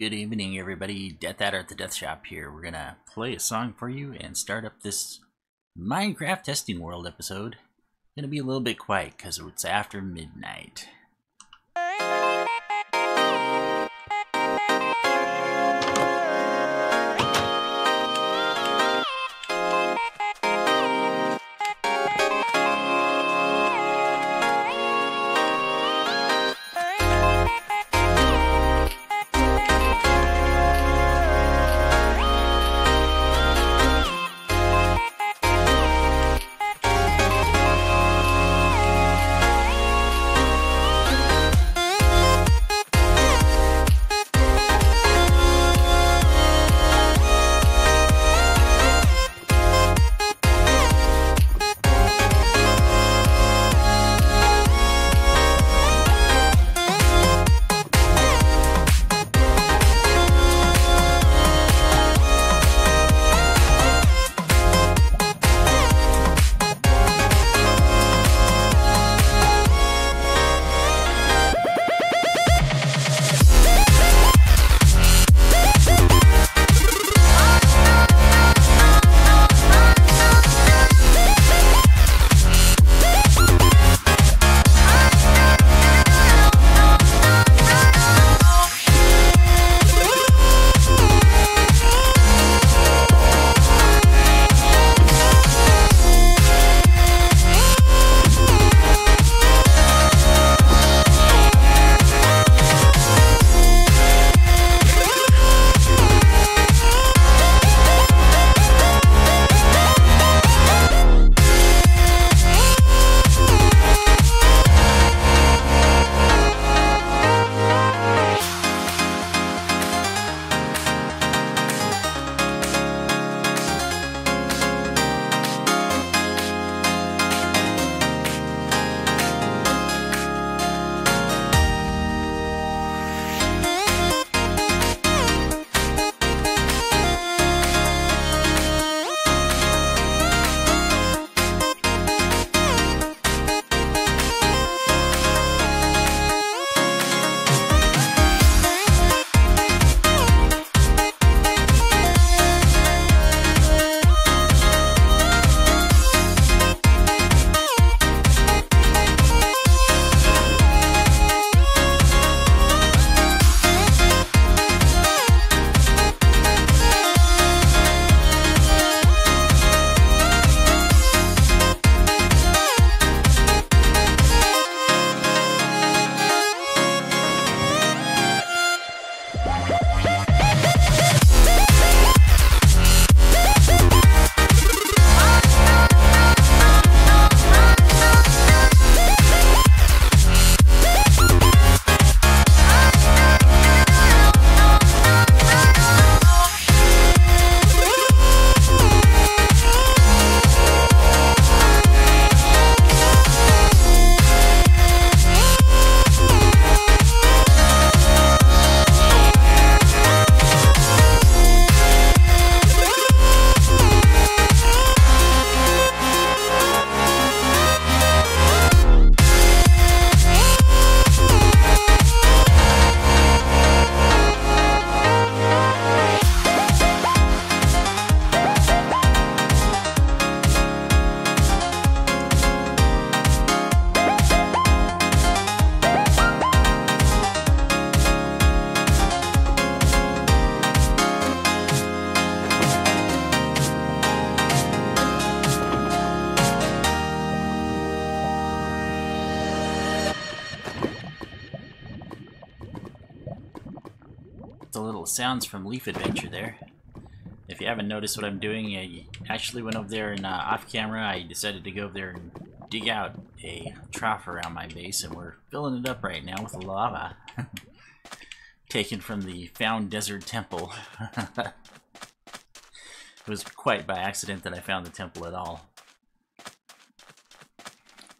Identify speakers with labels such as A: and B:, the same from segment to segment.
A: Good evening, everybody. Dethaddr at the Death Shop here. We're gonna play a song for you and start up this Minecraft Testing World episode. Gonna be a little bit quiet because it's after midnight. The little sounds from Leaf Adventure there. If you haven't noticed what I'm doing, I actually went over there and off camera I decided to go over there and dig out a trough around my base, and we're filling it up right now with lava. Taken from the found desert temple. It was quite by accident that I found the temple at all.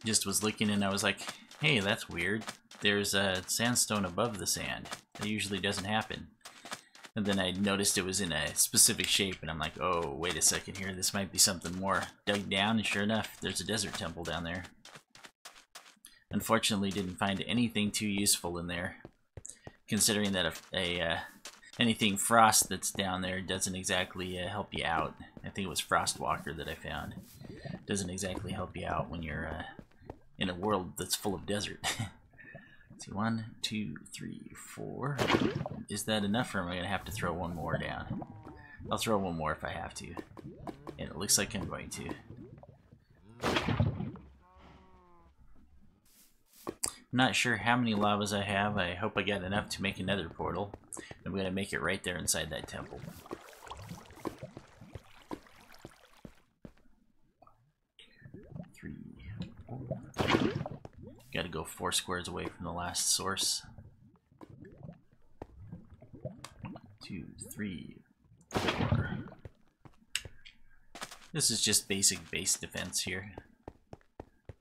A: Just was looking and I was like, hey, that's weird. There's a sandstone above the sand. That usually doesn't happen. And then I noticed it was in a specific shape, and I'm like, oh, wait a second here, this might be something more. Dug down, and sure enough, there's a desert temple down there. Unfortunately, didn't find anything too useful in there, considering that a anything frost that's down there doesn't exactly help you out. I think it was Frostwalker that I found. Doesn't exactly help you out when you're in a world that's full of desert. Let's see, 1, 2, 3, 4. Is that enough, or am I going to have to throw one more down? I'll throw one more if I have to. And it looks like I'm going to. I'm not sure how many lavas I have. I hope I got enough to make another portal. I'm going to make it right there inside that temple. Got to go 4 squares away from the last source. 2, 3, 4. This is just basic base defense here.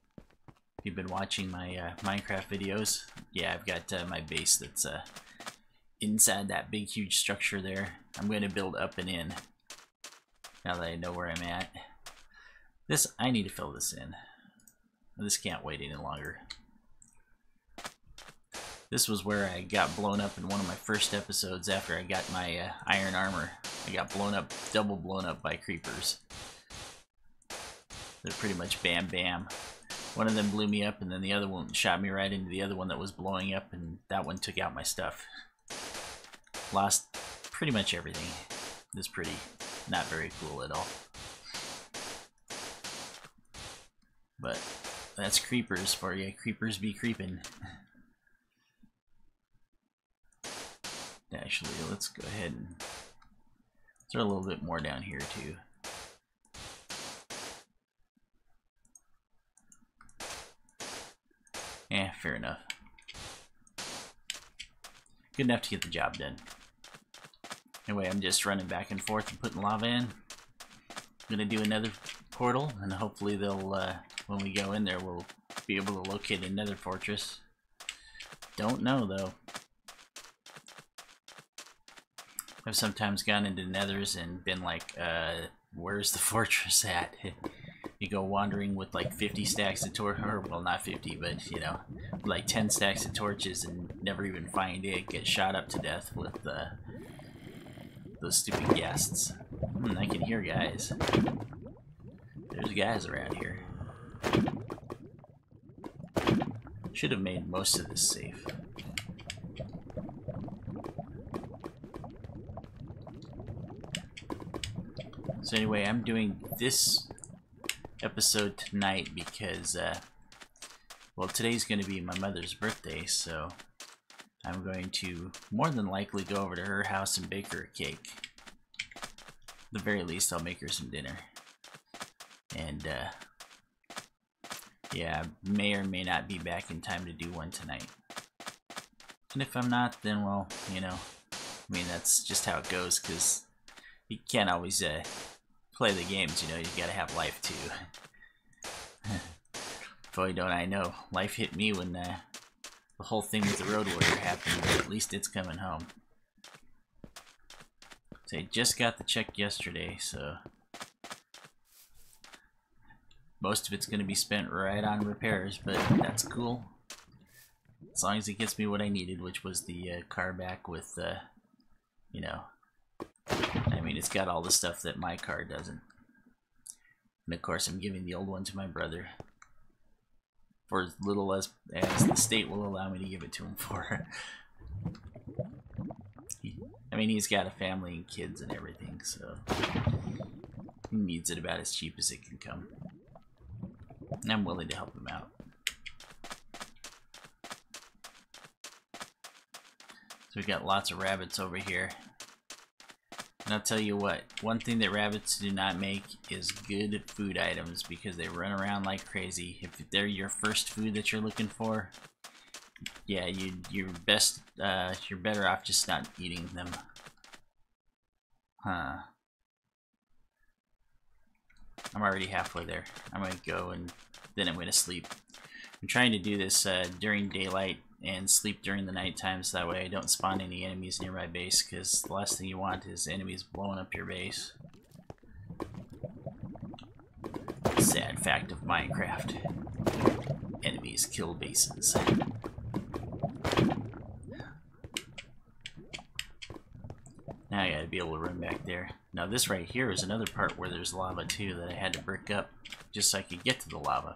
A: If you've been watching my Minecraft videos, yeah, I've got my base that's inside that big huge structure there. I'm going to build up and in now that I know where I'm at. I need to fill this in. This can't wait any longer. This was where I got blown up in one of my first episodes after I got my iron armor. I got blown up, double blown up by creepers. They're pretty much bam bam. One of them blew me up, and then the other one shot me right into the other one that was blowing up, and that one took out my stuff. Lost pretty much everything. It was pretty not very cool at all. But that's creepers for you. Creepers be creeping. Actually, let's go ahead and throw a little bit more down here too. Yeah, fair enough. Good enough to get the job done. Anyway, I'm just running back and forth and putting lava in. I'm gonna do another portal, and hopefully they'll, when we go in there, we'll be able to locate another fortress. Don't know though. I've sometimes gone into Nethers and been like, where's the fortress at? You go wandering with like 50 stacks of torches, or well, not 50, but you know, like 10 stacks of torches and never even find it. Get shot up to death with those stupid guests. I can hear guys. There's guys around here. Should have made most of this safe. So anyway, I'm doing this episode tonight because, well, today's going to be my mother's birthday, so I'm going to more than likely go over to her house and bake her a cake. At the very least, I'll make her some dinner. And, yeah, may or may not be back in time to do one tonight. And if I'm not, then, well, you know, I mean, that's just how it goes, because you can't always, play the games, you know, you gotta have life too. Boy, don't I know. Life hit me when the whole thing with the Road Warrior happened, but at least it's coming home. So I just got the check yesterday, so most of it's gonna be spent right on repairs, but that's cool. As long as it gets me what I needed, which was the car back with, you know, I mean, it's got all the stuff that my car doesn't. And of course, I'm giving the old one to my brother for as little as the state will allow me to give it to him for. I mean, he's got a family and kids and everything, so he needs it about as cheap as it can come. And I'm willing to help him out. So we got lots of rabbits over here. And I'll tell you what, one thing that rabbits do not make is good food items, because they run around like crazy. If they're your first food that you're looking for, yeah, you're better off just not eating them. Huh. I'm already halfway there. I'm gonna go and then I'm gonna sleep. I'm trying to do this during daylight and sleep during the nighttime, so that way I don't spawn any enemies near my base, because the last thing you want is enemies blowing up your base. Sad fact of Minecraft. Enemies kill bases. Now I gotta be able to run back there. Now this right here is another part where there's lava too that I had to brick up just so I could get to the lava.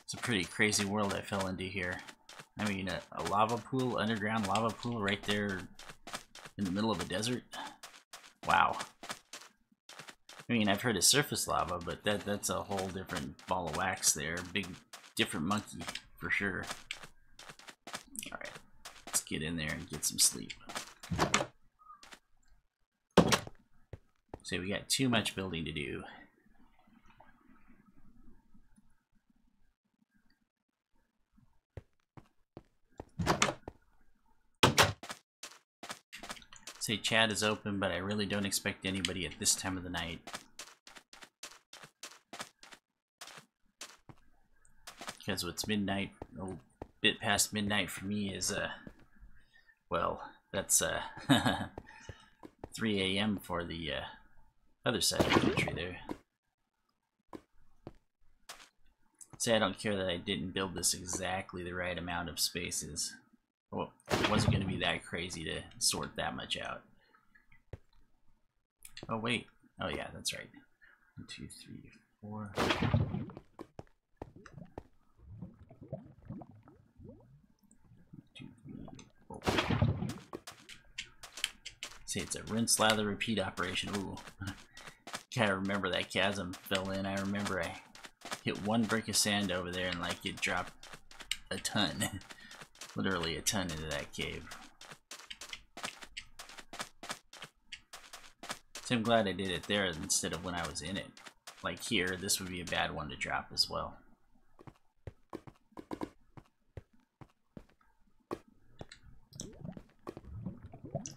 A: It's a pretty crazy world I fell into here. I mean, a lava pool, underground lava pool right there in the middle of a desert. Wow. I mean, I've heard of surface lava, but that's a whole different ball of wax there. Big, different monkey, for sure. Alright, let's get in there and get some sleep. So we got too much building to do. Say chat is open, but I really don't expect anybody at this time of the night. Because what's midnight, a bit past midnight for me is, well, that's 3 a.m. for the other side of the country there. Say I don't care that I didn't build this exactly the right amount of spaces. Well, it wasn't going to be that crazy to sort that much out. Oh, wait. Oh, yeah, that's right. 1, 2, 3, 4. 2, 3, 4. See, it's a rinse, lather, repeat operation. Ooh. Gotta remember that chasm fell in. I remember I hit one brick of sand over there and, like, it dropped a ton. Literally a ton into that cave. So I'm glad I did it there instead of when I was in it. Like here, this would be a bad one to drop as well.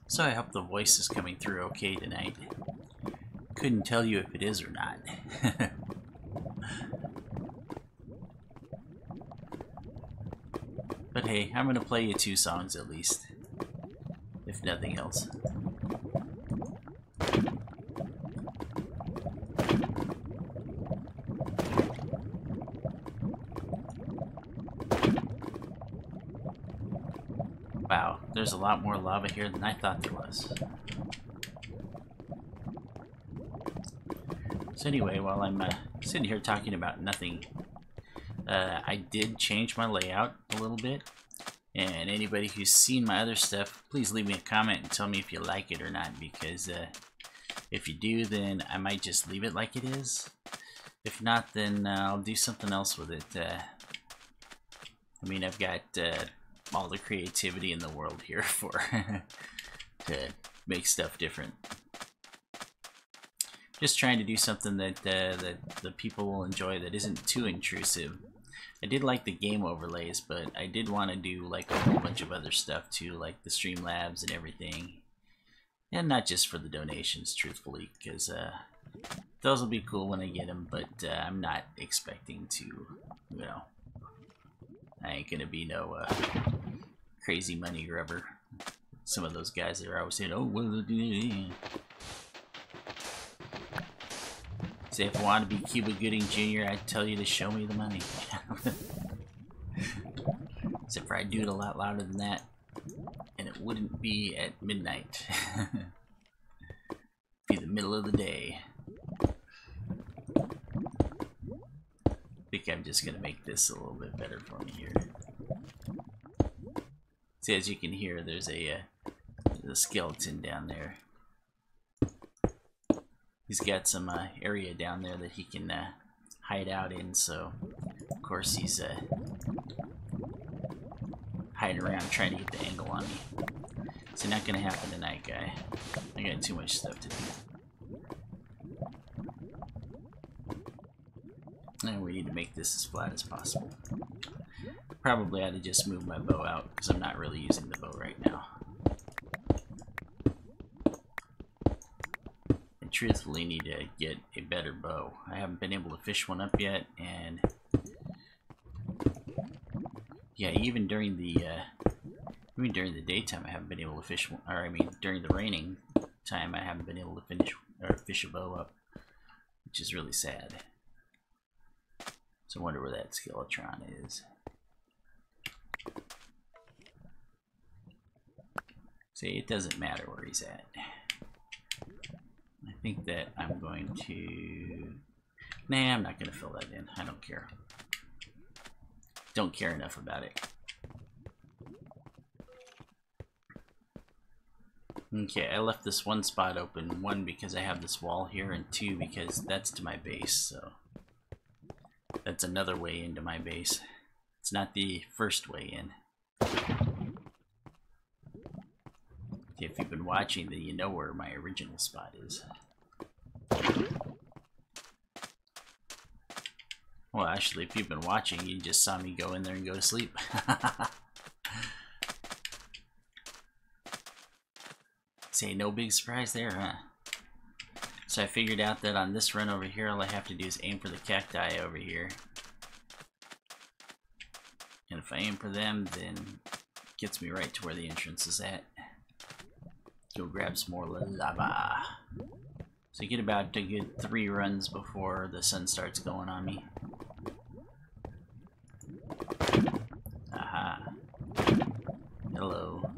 A: So I hope the voice is coming through okay tonight. Couldn't tell you if it is or not. But hey, I'm gonna play you 2 songs at least, if nothing else. Wow, there's a lot more lava here than I thought there was. So anyway, while I'm sitting here talking about nothing, I did change my layout a little bit, and anybody who's seen my other stuff, please leave me a comment and tell me if you like it or not, because if you do, then I might just leave it like it is. If not, then I'll do something else with it. I mean, I've got all the creativity in the world here for to make stuff different. Just trying to do something that that the people will enjoy, that isn't too intrusive. I did like the game overlays, but I did want to do like a whole bunch of other stuff too, like the Streamlabs and everything. And not just for the donations, truthfully, because those will be cool when I get them, but I'm not expecting to, you know, I ain't gonna be no crazy money grubber. Some of those guys that are always saying, oh, well, say if I want to be Cuba Gooding Jr., I'd tell you to show me the money. Except for I'd do it a lot louder than that, and it wouldn't be at midnight. Be the middle of the day. I think I'm just gonna make this a little bit better for me here. See, as you can hear, there's a skeleton down there. He's got some area down there that he can hide out in, so of course he's hiding around trying to get the angle on me. It's not gonna happen tonight, guy. I got too much stuff to do. And we need to make this as flat as possible. Probably ought to just move my bow out, because I'm not really using the bow right now. I truthfully need to get a better bow. I haven't been able to fish one up yet, and yeah, even during the daytime I haven't been able to fish one, or I mean during the raining time I haven't been able to fish a bow up, which is really sad. So I wonder where that Skeletron is. See, it doesn't matter where he's at. I think that I'm going to... Nah, I'm not going to fill that in. I don't care. Don't care enough about it. Okay, I left this one spot open. One, because I have this wall here, and two, because that's to my base, so... That's another way into my base. It's not the first way in. If you've been watching, then you know where my original spot is. Well, actually, if you've been watching, you just saw me go in there and go to sleep. Say, no big surprise there, huh? So I figured out that on this run over here, all I have to do is aim for the cacti over here. And if I aim for them, then it gets me right to where the entrance is at. Go grab some more lava. So you get about a good 3 runs before the sun starts going on me. Aha. Hello.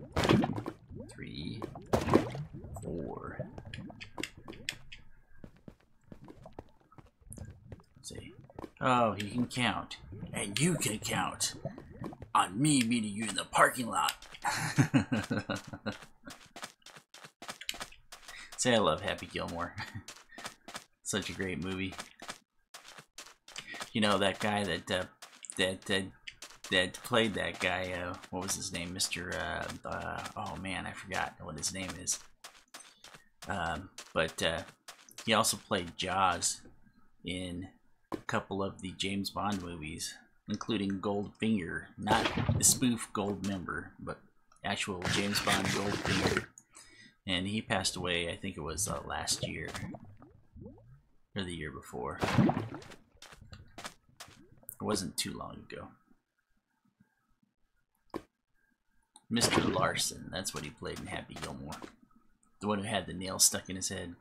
A: 3, 4. Let's see. Oh, he can count. And you can count on me meeting you in the parking lot. Say, I love Happy Gilmore. Such a great movie. You know, that guy that played that guy, what was his name? Mr. Oh man, I forgot what his name is. But he also played Jaws in a couple of the James Bond movies, including Goldfinger, not the spoof Goldmember, but actual James Bond Goldfinger. And he passed away, I think it was last year, or the year before. It wasn't too long ago. Mr. Larson, that's what he played in Happy Gilmore. The one who had the nail stuck in his head.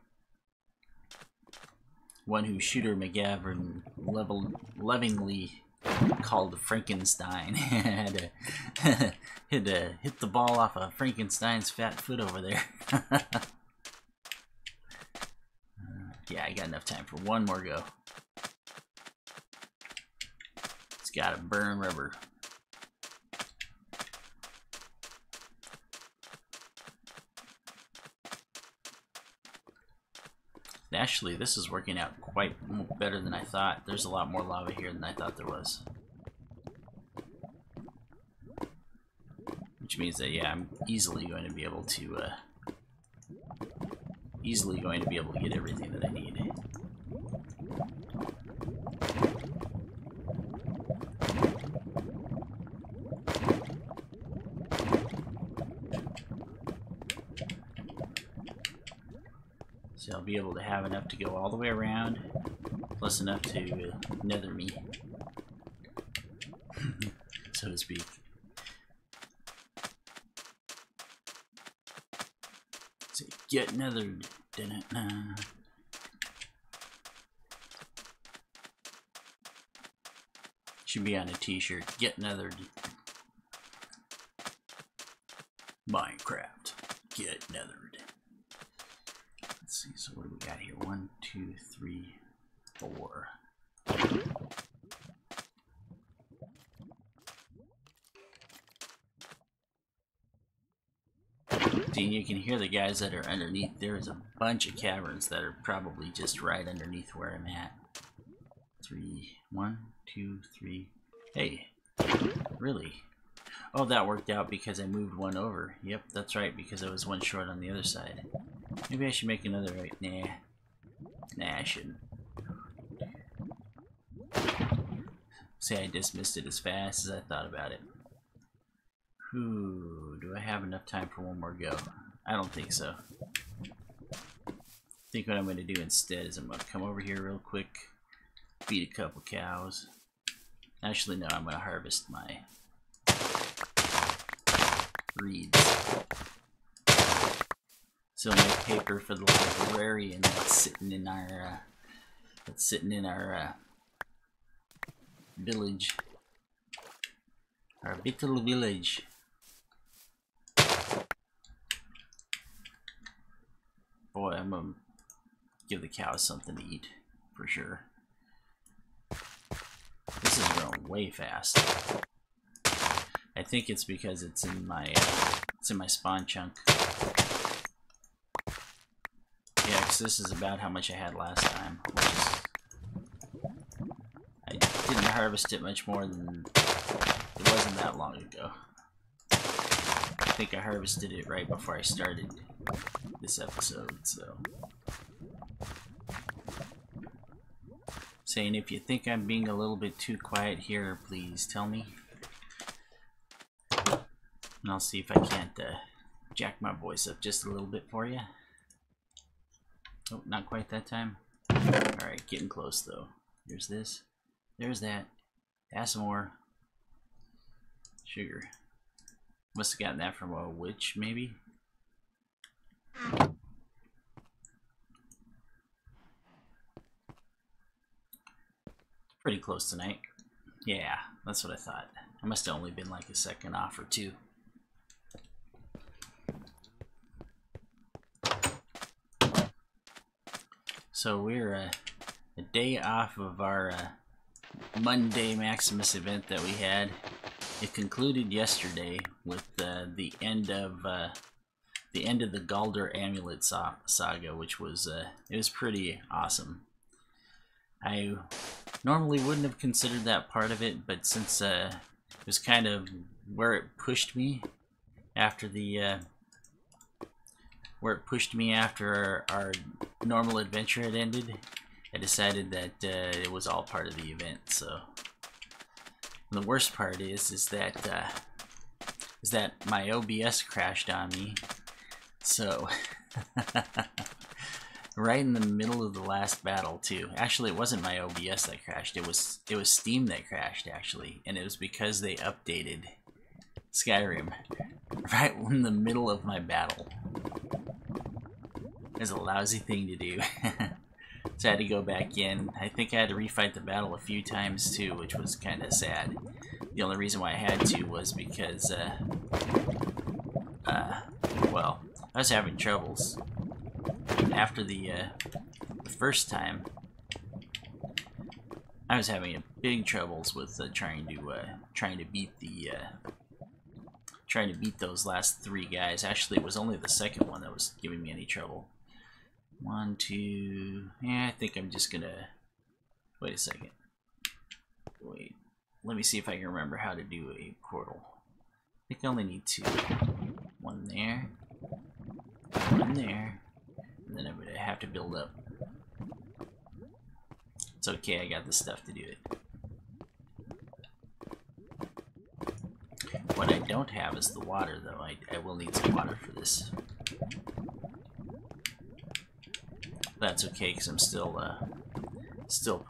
A: One who Shooter McGavin lovingly called Frankenstein. had to hit the ball off of Frankenstein's fat foot over there. Yeah, I got enough time for one more go. It's gotta burn rubber. Actually, this is working out quite better than I thought. There's a lot more lava here than I thought there was. Which means that, yeah, I'm easily going to be able to get everything that I need. So I'll be able to have enough to go all the way around, plus enough to nether me, so to speak. So get nethered, didn't it? Should be on a t-shirt. Get nethered. Minecraft. Get nethered. Let's see, so what do we got here? 1, 2, 3, 4. See, you can hear the guys that are underneath. There's a bunch of caverns that are probably just right underneath where I'm at. 3, 1, 2, 3. Hey, really? Oh, that worked out because I moved one over. Yep, that's right, because I was one short on the other side. Maybe I should make another right. Nah, I shouldn't. Say I dismissed it as fast as I thought about it. Whew, do I have enough time for one more go? I don't think so. I think what I'm going to do instead is I'm going to come over here real quick, feed a couple cows. Actually, no, I'm going to harvest my reeds. So make paper for the librarian that's sitting in our village, our little village. boy, I'm gonna give the cows something to eat, for sure. This is growing way fast. I think it's because it's in my spawn chunk. Yeah, because this is about how much I had last time. Which is, I didn't harvest it much more than, it wasn't that long ago. I think I harvested it right before I started this episode, so. Saying if you think I'm being a little bit too quiet here, please tell me. And I'll see if I can't jack my voice up just a little bit for you. Oh, not quite that time. Alright, getting close though. Here's this. There's that. Add some more. Sugar. Must have gotten that from a witch, maybe? Pretty close tonight. Yeah, that's what I thought. I must have only been like a second off or two. So we're a day off of our Monday Maximus event that we had. It concluded yesterday with the end of the Galder Amulet saga, which was it was pretty awesome. I normally wouldn't have considered that part of it, but since it was kind of where it pushed me after the our normal adventure had ended, I decided that it was all part of the event. So and the worst part is that my OBS crashed on me. So right in the middle of the last battle too. Actually, it wasn't my OBS that crashed. It was Steam that crashed actually, and it was because they updated Skyrim right in the middle of my battle. It was a lousy thing to do. So I had to go back in. I think I had to refight the battle a few times too, which was kind of sad. The only reason why I had to was because, well, I was having troubles. After the first time, I was having big troubles with trying to beat those last three guys. Actually, it was only the second one that was giving me any trouble. 1, 2. Yeah, I think I'm just gonna wait a second. Wait, let me see if I can remember how to do a portal. I think I only need 2. One there, one there, and then I'm gonna have to build up. It's okay, I got the stuff to do it. What I don't have is the water, though. I will need some water for this. That's okay, because I'm still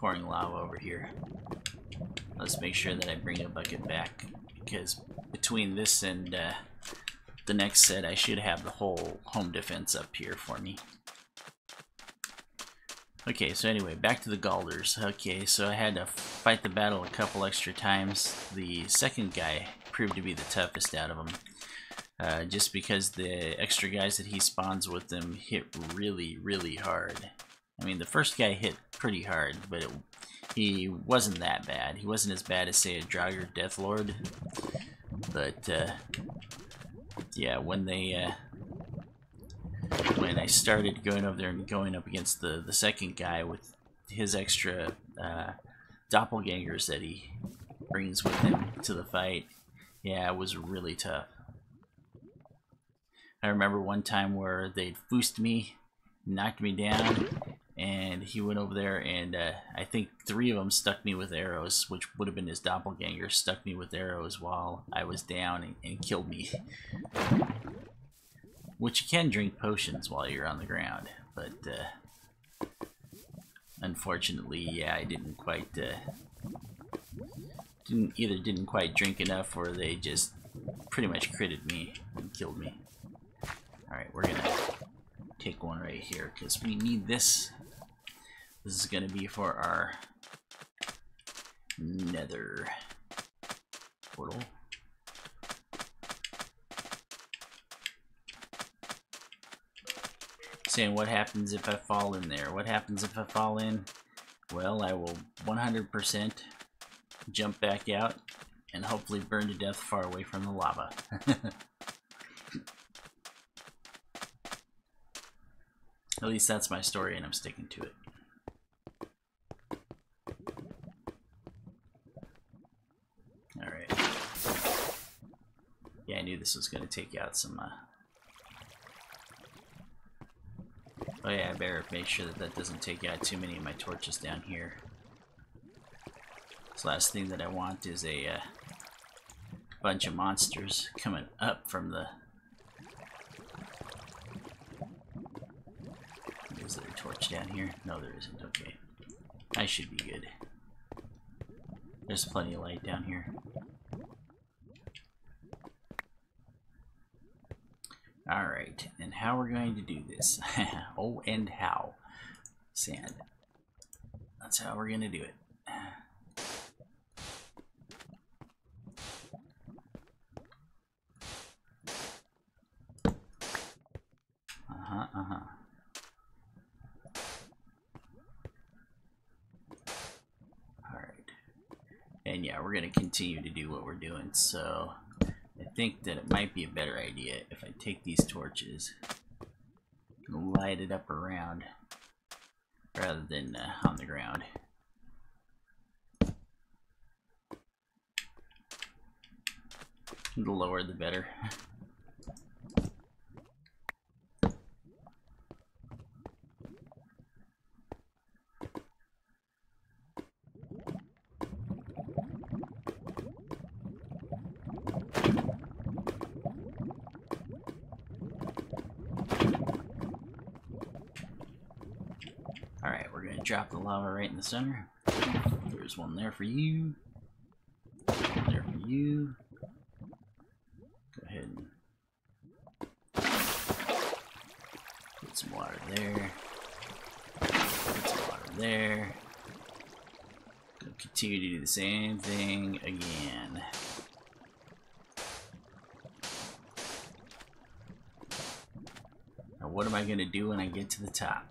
A: pouring lava over here. Let's make sure that I bring a bucket back, because between this and the next set, I should have the whole home defense up here for me. Okay, so anyway, back to the Galders. Okay, so I had to fight the battle a couple extra times. The second guy proved to be the toughest out of them. Just because the extra guys that he spawns with them hit really, really hard. I mean, the first guy hit pretty hard, but he wasn't that bad. He wasn't as bad as, say, a Dethaddr Death Lord. But, yeah, when I started going over there and going up against the second guy with his extra doppelgangers that he brings with him to the fight, yeah, it was really tough. I remember one time where they'd boosted me, knocked me down, and he went over there and I think 3 of them stuck me with arrows, which would have been his doppelganger, stuck me with arrows while I was down and killed me. Which you can drink potions while you're on the ground, but unfortunately, yeah, I didn't quite didn't quite drink enough, or they just pretty much critted me and killed me. Alright, we're gonna take one right here because we need this. This is gonna be for our Nether portal. saying, what happens if I fall in there? What happens if I fall in? Well, I will 100% jump back out and hopefully burn to death far away from the lava. At least that's my story, and I'm sticking to it. Alright. Yeah, I knew this was going to take out some... Oh yeah, I better make sure that that doesn't take out too many of my torches down here. The last thing that I want is a bunch of monsters coming up from the... Is there a torch down here? No, there isn't. Okay. I should be good. There's plenty of light down here. Alright, and how we're going to do this. Oh, and how. Sand. That's how we're going to do it. Alright. And yeah, we're going to continue to do what we're doing, so... I think that it might be a better idea if I take these torches and light it up around rather than on the ground. The lower the better. Alright, we're gonna drop the lava right in the center. There's one there for you. One there for you. Go ahead and put some water there. Put some water there. Gonna continue to do the same thing again. Now what am I gonna do when I get to the top?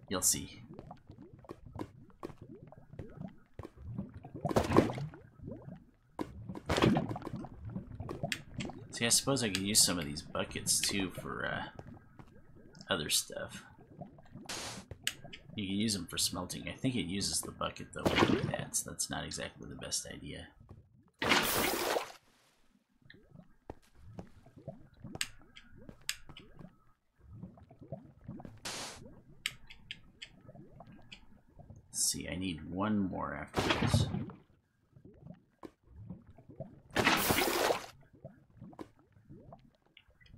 A: You'll see. See, I suppose I could use some of these buckets too for other stuff. You can use them for smelting. I think it uses the bucket though with that, so that's not exactly the best idea. See, I need one more after this.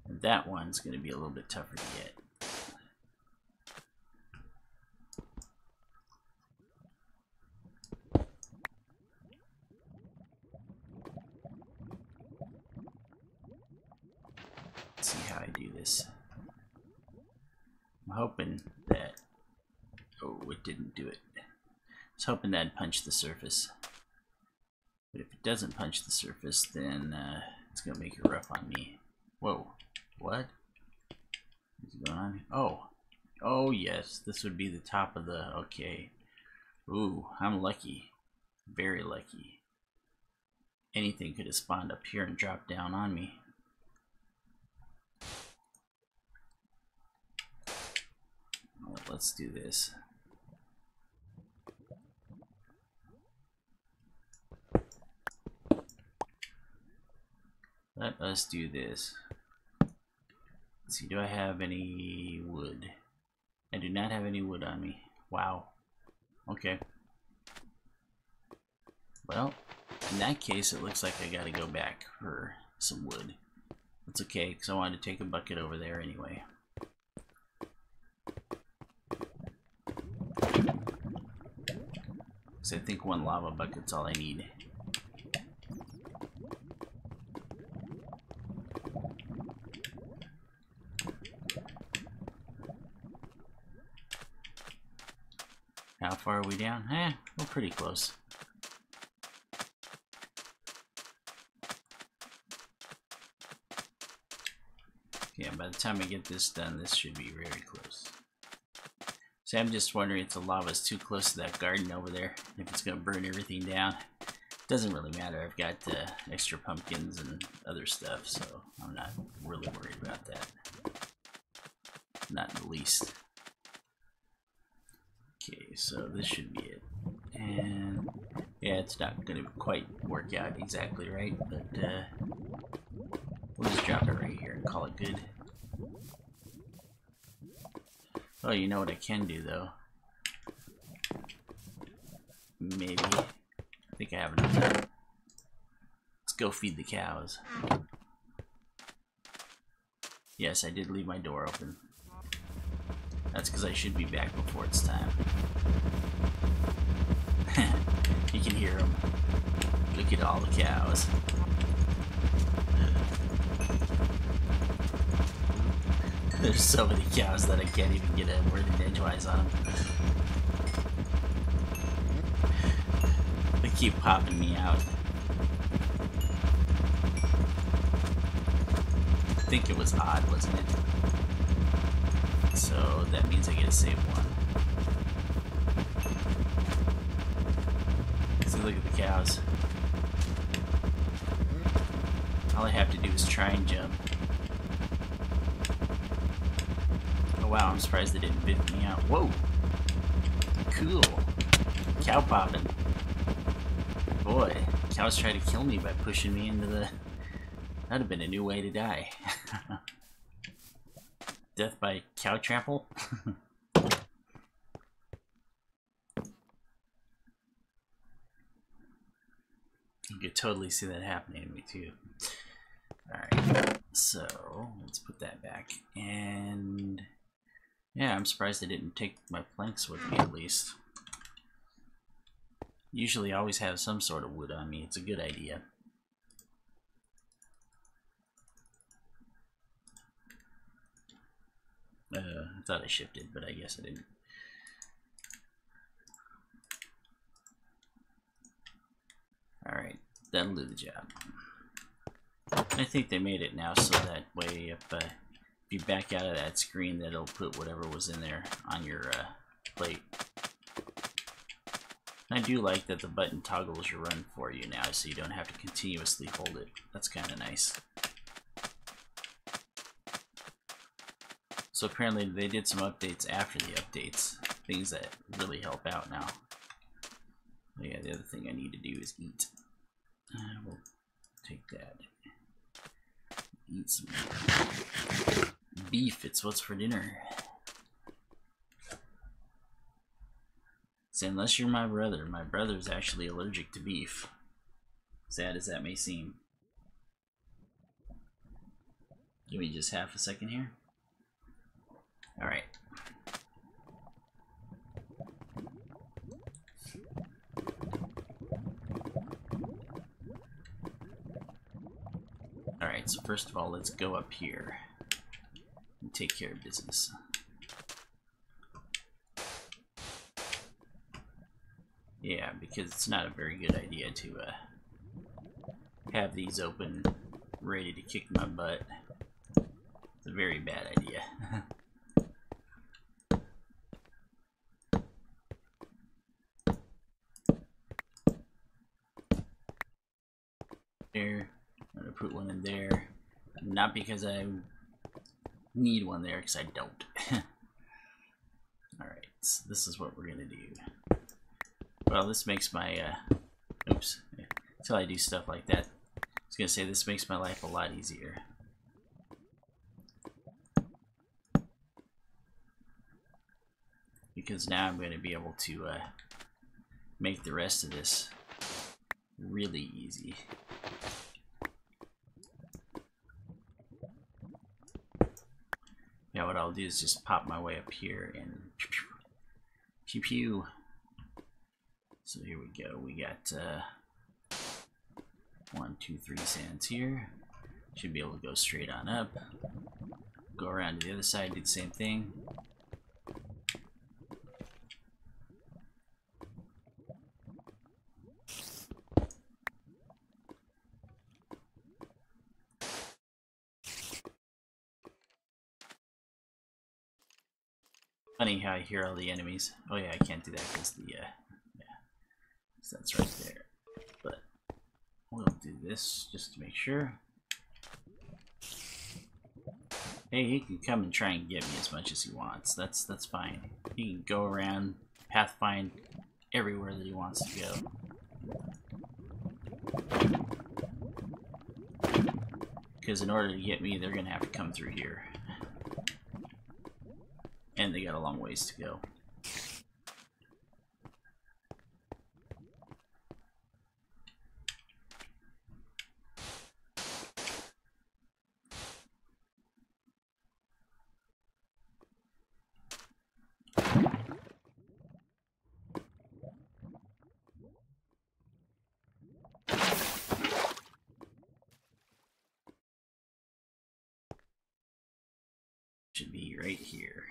A: And that one's going to be a little bit tougher to get. Let's see how I do this. I'm hoping that... Oh, it didn't do it. I was hoping that'd punch the surface. But if it doesn't punch the surface, then it's going to make it rough on me. Whoa. What? What's going on? Oh. Oh, yes. This would be the top of the... Okay. Ooh, I'm lucky. Very lucky. Anything could have spawned up here and dropped down on me. Well, let's do this. Let us do this. Let's see, do I have any wood? I do not have any wood on me. Wow. Okay. Well, in that case, it looks like I gotta go back for some wood. That's okay, because I wanted to take a bucket over there anyway. So I think one lava bucket's all I need. How far are we down? We're pretty close. Yeah, by the time I get this done, this should be very close. So I'm just wondering if the lava's too close to that garden over there, if it's gonna burn everything down. Doesn't really matter. I've got extra pumpkins and other stuff, so I'm not really worried about that. Not in the least. Okay, so this should be it. And yeah, it's not gonna quite work out exactly right, but we'll just drop it right here and call it good. Oh, you know what I can do though? Maybe. I think I have enough time. Let's go feed the cows. Yes, I did leave my door open. That's because I should be back before it's time. You can hear them. Look at all the cows. There's so many cows that I can't even get a word in edgewise on them. They keep popping me out. I think it was odd, wasn't it? So that means I get to save one. So look at the cows. All I have to do is try and jump. Oh wow, I'm surprised they didn't bid me out. Whoa! Cool. Cow popping. Boy, cows try to kill me by pushing me into the... That'd have been a new way to die. Death by cow trample? You could totally see that happening to me too. Alright, so let's put that back. And yeah, I'm surprised I didn't take my planks with me at least. Usually I always have some sort of wood on me. It's a good idea. I thought I shifted, but I guess I didn't. Alright, that'll do the job. I think they made it now so that way if you back out of that screen, that'll put whatever was in there on your plate. I do like that the button toggles your run for you now, so you don't have to continuously hold it. That's kind of nice. So apparently they did some updates after the updates, things that really help out now. Oh yeah, the other thing I need to do is eat. We'll take that. Eat some beef. It's what's for dinner. So unless you're my brother's actually allergic to beef. Sad as that may seem. Give me just half a second here. Alright. Alright, so first of all, let's go up here and take care of business. Yeah, because it's not a very good idea to have these open, ready to kick my butt. It's a very bad idea. There, I'm gonna put one in there. Not because I need one there, because I don't. Alright, so this is what we're gonna do. Well, this makes my, oops, until I do stuff like that. I was gonna say, this makes my life a lot easier. Because now I'm gonna be able to, make the rest of this really easy. Yeah, what I'll do is just pop my way up here and pew pew. So here we go. We got 1, 2, 3 sands here. Should be able to go straight on up. Go around to the other side, do the same thing. Funny how I hear all the enemies. Oh yeah, I can't do that because the yeah, so that's right there. But we'll do this just to make sure. Hey, he can come and try and get me as much as he wants. That's fine. He can go around, pathfind everywhere that he wants to go. Because in order to get me, they're gonna have to come through here. And they got a long ways to go. Should be right here.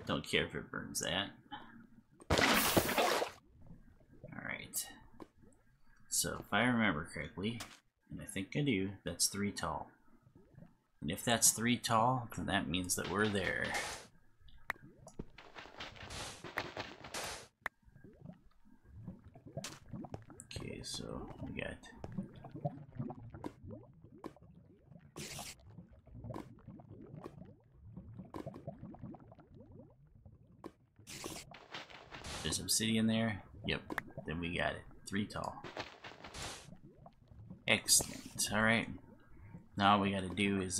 A: Don't care if it burns that. Alright. So if I remember correctly, and I think I do, that's 3 tall. And if that's 3 tall, then that means that we're there. Okay, so we got there's obsidian there. Yep, then we got it. 3 tall. Excellent. Alright. Now all we gotta do is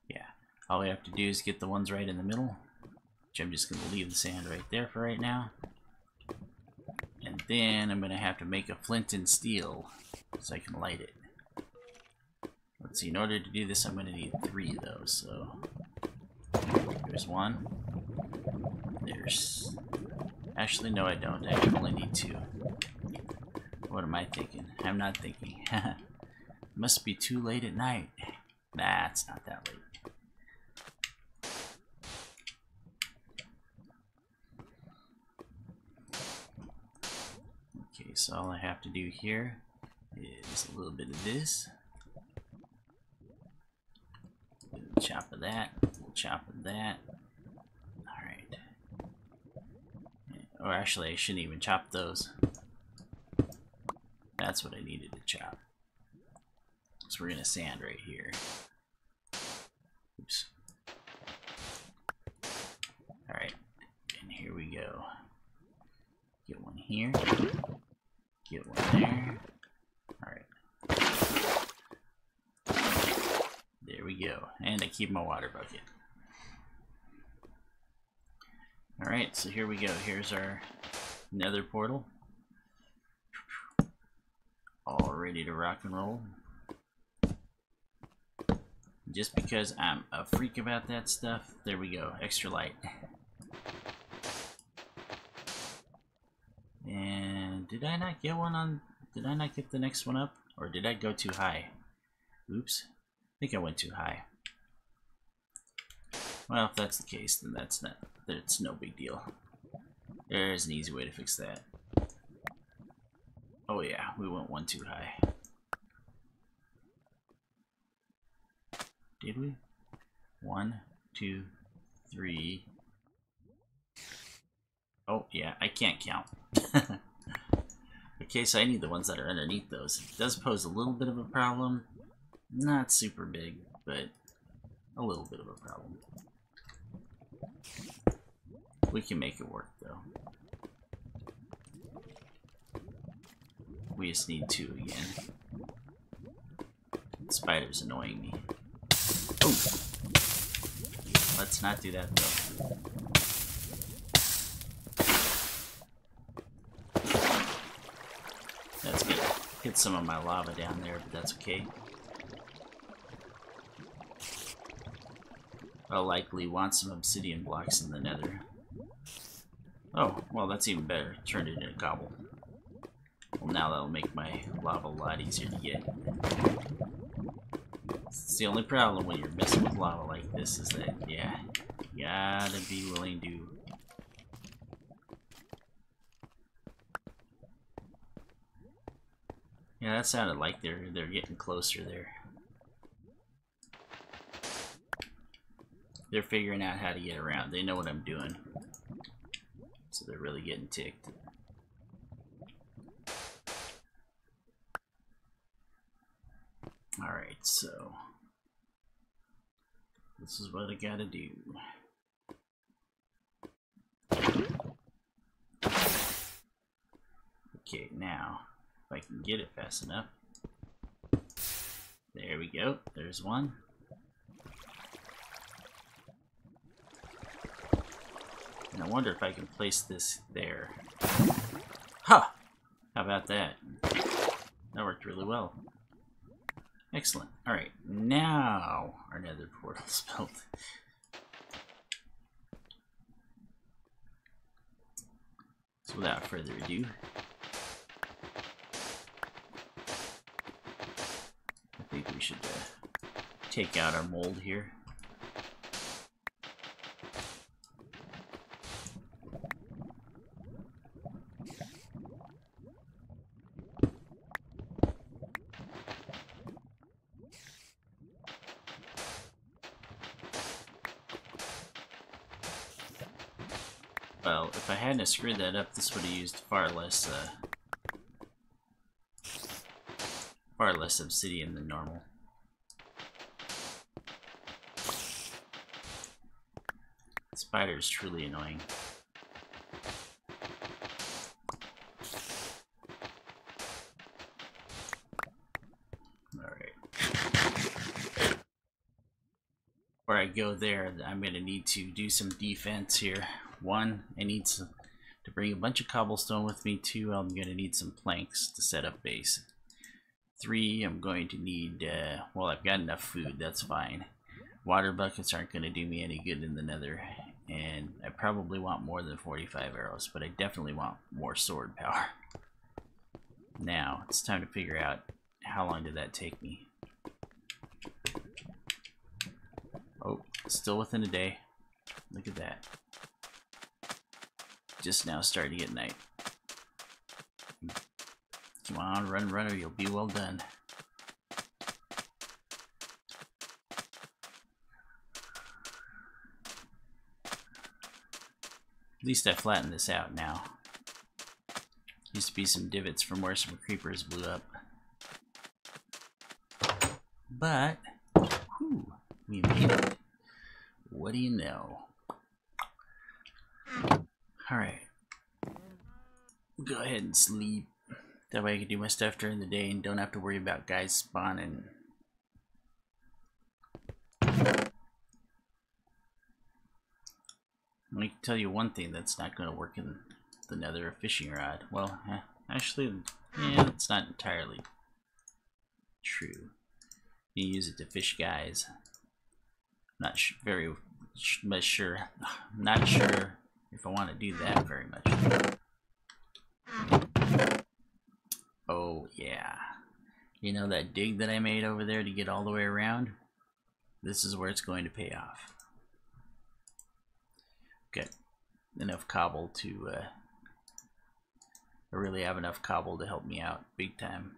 A: yeah. All we have to do is get the ones right in the middle. Which I'm just gonna leave the sand right there for right now. And then I'm gonna have to make a flint and steel so I can light it. Let's see, in order to do this I'm gonna need 3 though, so there's 1. There's actually no I don't, I only need 2. What am I thinking? I'm not thinking. Must be too late at night. Nah, it's not that late. Okay, so all I have to do here is a little bit of this. A little chop of that. A little chop of that. Alright. Or actually, I shouldn't even chop those. That's what I needed to chop. So we're gonna sand right here. Oops. Alright. And here we go. Get one here. Get one there. Alright. There we go. And I keep my water bucket. Alright, so here we go. Here's our nether portal. All ready to rock and roll. Just because I'm a freak about that stuff, there we go. Extra light. And did I not get one on... Did I not get the next one up? Or did I go too high? Oops. I think I went too high. Well, if that's the case, then that's no big deal. There's an easy way to fix that. Oh yeah, we went 1 too high. Did we? 1, 2, 3. Oh yeah, I can't count. Okay, so I need the ones that are underneath those. It does pose a little bit of a problem. Not super big, but a little bit of a problem. We can make it work though. We just need 2 again. The spider's annoying me. Oh! Let's not do that though. That's gonna hit some of my lava down there, but that's okay. I'll likely want some obsidian blocks in the nether. Oh, well that's even better. Turned it into cobble. Well, now that'll make my lava a lot easier to get. It's the only problem when you're messing with lava like this is that, yeah, you gotta be willing to Yeah, that sounded like they're getting closer there. They're figuring out how to get around. They know what I'm doing. So they're really getting ticked. Alright, so this is what I gotta do. Okay, now, if I can get it fast enough. There we go. There's one. And I wonder if I can place this there. Huh! How about that? That worked really well. Excellent. Alright, now our nether portal's built. So without further ado, I think we should take out our mold here. Well, if I hadn't screwed that up, this would have used far less obsidian than normal. The spider is truly annoying. Alright. Before I go there, I'm going to need to do some defense here. One, I need to bring a bunch of cobblestone with me. Two, I'm going to need some planks to set up base. Three, I'm going to need, well, I've got enough food, that's fine. Water buckets aren't going to do me any good in the nether. And I probably want more than 45 arrows, but I definitely want more sword power. Now, it's time to figure out how long did that take me. Oh, still within a day. Look at that. Just now starting to get night. Come on, run, or you'll be well done. At least I flattened this out now. Used to be some divots from where some creepers blew up. But, whew, we made it. What do you know? Alright. Go ahead and sleep. That way I can do my stuff during the day and don't have to worry about guys spawning. I can tell you one thing that's not going to work in the nether, a fishing rod. Well, actually, yeah, that's not entirely true. You use it to fish guys. Not very much sure. Not sure if I want to do that very much. Oh yeah. You know that dig that I made over there to get all the way around? This is where it's going to pay off. Got enough cobble to I really have enough cobble to help me out big time.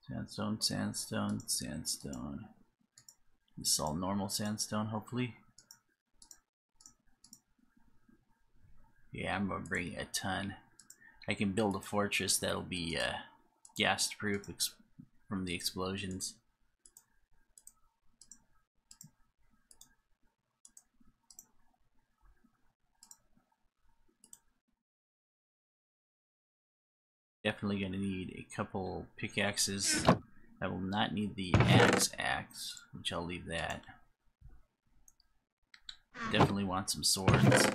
A: Sandstone, sandstone, sandstone. This is all normal sandstone, hopefully. Yeah, I'm gonna bring a ton. I can build a fortress that'll be gas proof from the explosions. Definitely gonna need a couple pickaxes. I will not need the axe, which I'll leave that. Definitely want some swords.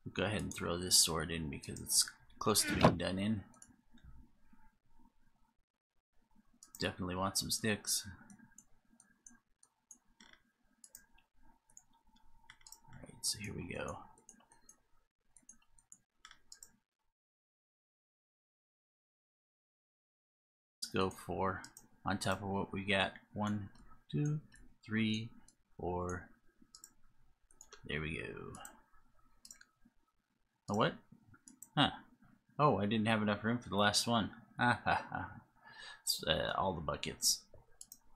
A: We'll go ahead and throw this sword in because it's close to being done in. Definitely want some sticks. Alright, so here we go. Go 4 on top of what we got. 1, 2, 3, 4. There we go. A what? Huh. Oh, I didn't have enough room for the last one. Ha ha ha. All the buckets.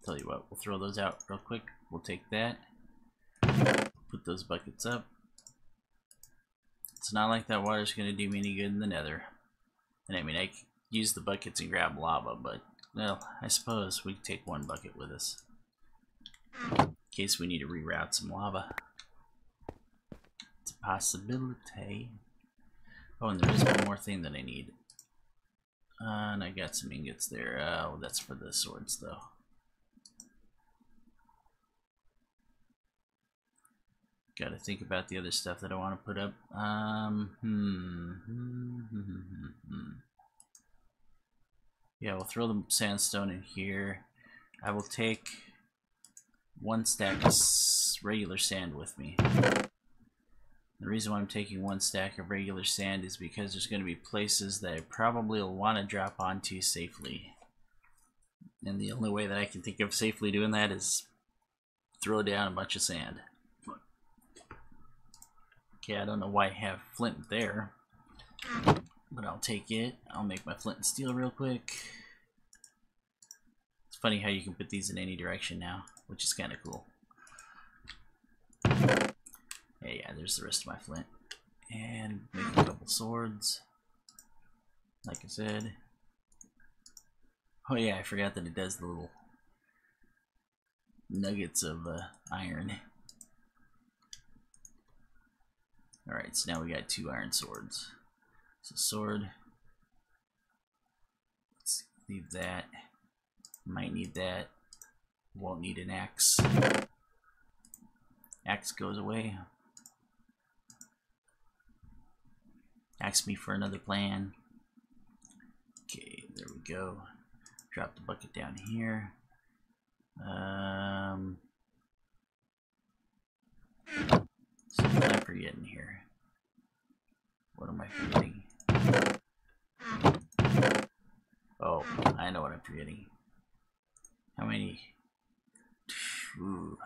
A: Tell you what, we'll throw those out real quick. We'll take that. Put those buckets up. It's not like that water's going to do me any good in the Nether. And I mean, I could use the buckets and grab lava, but, well, I suppose we could take one bucket with us. In case we need to reroute some lava. It's a possibility. Oh, and there is one more thing that I need. And I got some ingots there. Oh, that's for the swords, though. Got to think about the other stuff that I want to put up. Yeah, we'll throw the sandstone in here. I will take 1 stack of regular sand with me. The reason why I'm taking 1 stack of regular sand is because there's going to be places that I probably will want to drop onto safely. And the only way that I can think of safely doing that is throw down a bunch of sand. Okay, I don't know why I have flint there, but I'll take it. I'll make my flint and steel real quick. It's funny how you can put these in any direction now, which is kind of cool. Yeah, there's the rest of my flint. And make a couple swords, like I said. Oh yeah, I forgot that it does the little nuggets of iron. Alright, so now we got 2 iron swords. So sword. Let's leave that. Might need that. Won't need an axe. Axe goes away. Ask me for another plan. Okay, there we go. Drop the bucket down here. Something I'm forgetting here. What am I forgetting? Oh, I know what I'm forgetting. How many? Ooh.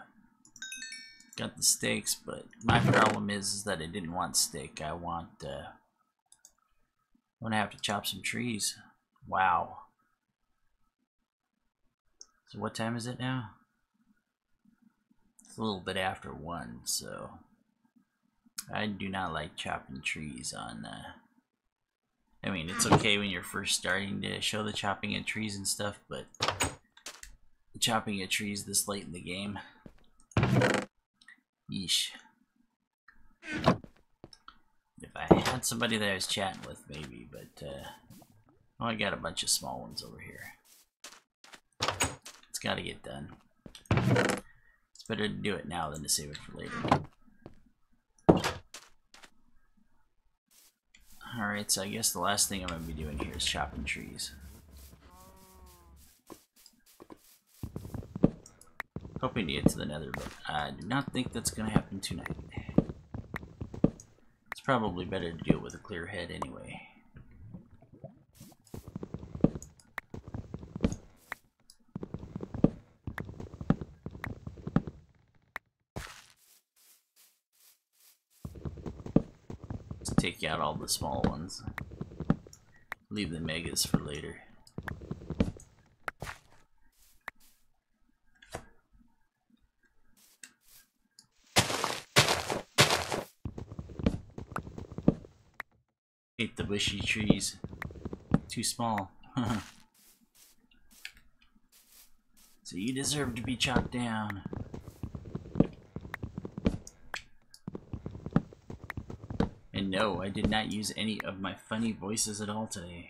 A: Got the steaks, but my problem is that I didn't want steak. I want, I'm gonna have to chop some trees. Wow. So what time is it now? It's a little bit after 1, so I do not like chopping trees on, I mean, it's okay when you're first starting to show the chopping of trees and stuff, but chopping of trees this late in the game, yeesh. If I had somebody that I was chatting with, maybe, but, oh, I got a bunch of small ones over here. It's gotta get done. It's better to do it now than to save it for later. Alright, so I guess the last thing I'm going to be doing here is chopping trees. Hoping to get to the Nether, but I do not think that's going to happen tonight. It's probably better to do it with a clear head anyway. Take out all the small ones. Leave the megas for later. Hate the bushy trees. Too small. So you deserve to be chopped down. No, I did not use any of my funny voices at all today.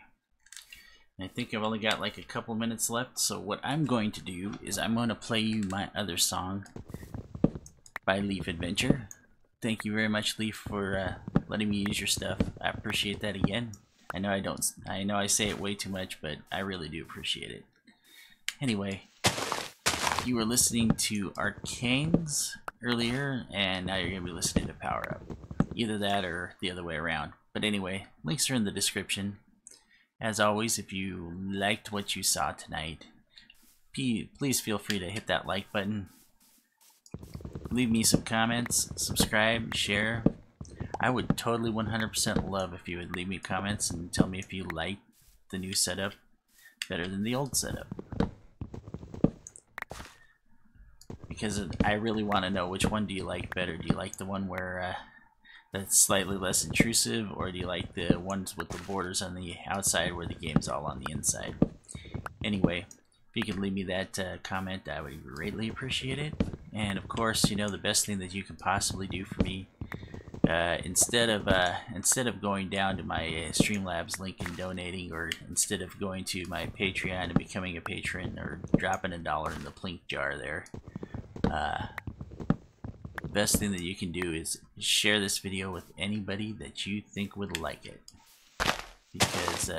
A: And I think I've only got like a couple minutes left, so what I'm going to do is I'm going to play you my other song by Leaf Adventure. Thank you very much, Leaf, for letting me use your stuff. I appreciate that again. I know I say it way too much, but I really do appreciate it. Anyway, you were listening to Arcanes earlier, and now you're going to be listening to Power Up. Either that or the other way around. But anyway, links are in the description. As always, if you liked what you saw tonight, please feel free to hit that like button. Leave me some comments, subscribe, share. I would totally 100% love if you would leave me comments and tell me if you like the new setup better than the old setup. Because I really want to know, which one do you like better? Do you like the one where that's slightly less intrusive, or do you like the ones with the borders on the outside where the game's all on the inside? Anyway, if you could leave me that comment, I would greatly appreciate it. And of course, you know, the best thing that you can possibly do for me, instead of going down to my Streamlabs link and donating, or instead of going to my Patreon and becoming a patron, or dropping $1 in the plink jar there, the best thing that you can do is share this video with anybody that you think would like it, because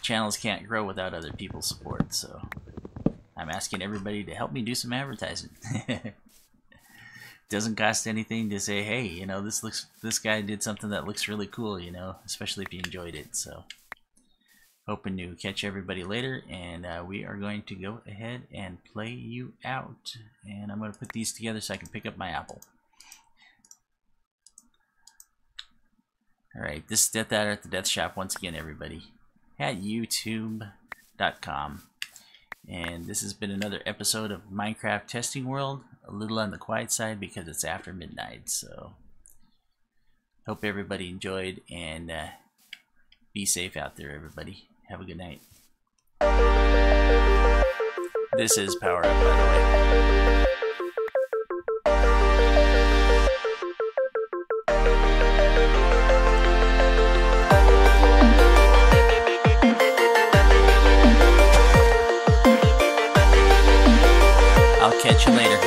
A: channels can't grow without other people's support. So I'm asking everybody to help me do some advertising. Doesn't cost anything to say, hey, you know, this guy did something that looks really cool, you know, especially if you enjoyed it. So hoping to catch everybody later, and we are going to go ahead and play you out. And I'm going to put these together so I can pick up my apple. Alright, this is Dethaddr at the Death Shop once again, everybody, at youtube.com. And this has been another episode of Minecraft Testing World, a little on the quiet side because it's after midnight. So hope everybody enjoyed, and be safe out there, everybody. Have a good night. This is Power Up, by the way. I'll catch you later.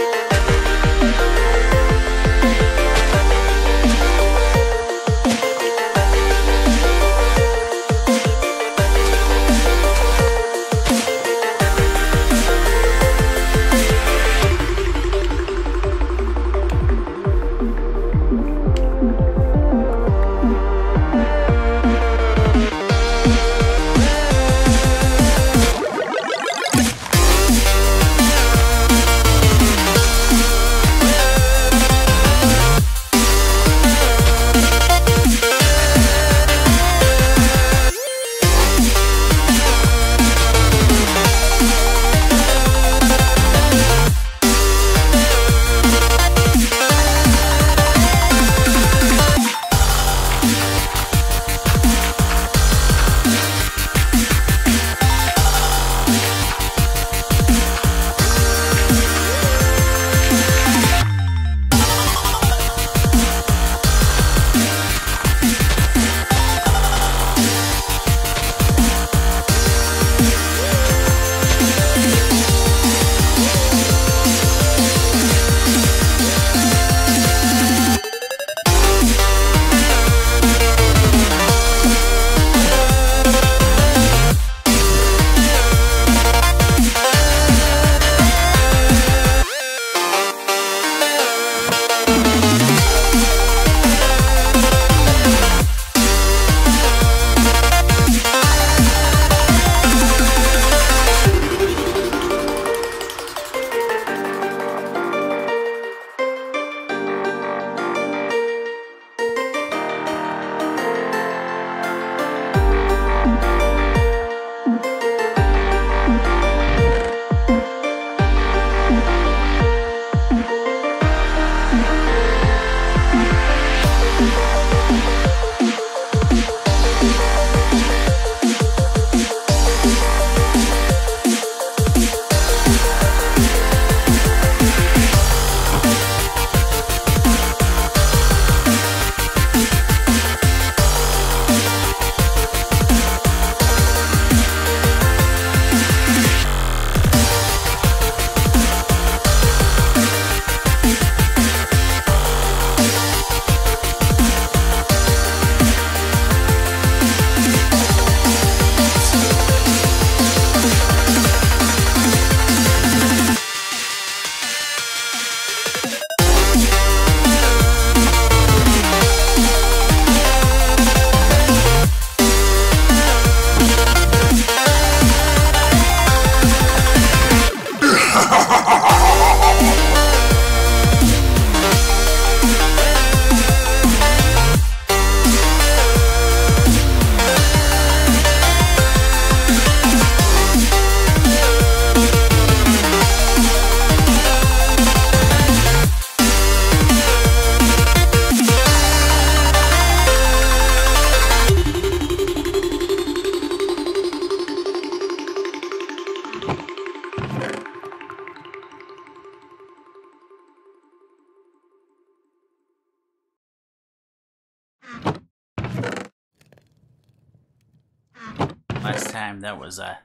A: last time. That was a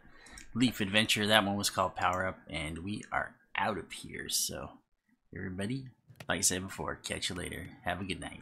A: Leaf Adventure. That one was called Power Up, and we are out of here. So, everybody, like I said before, catch you later. Have a good night.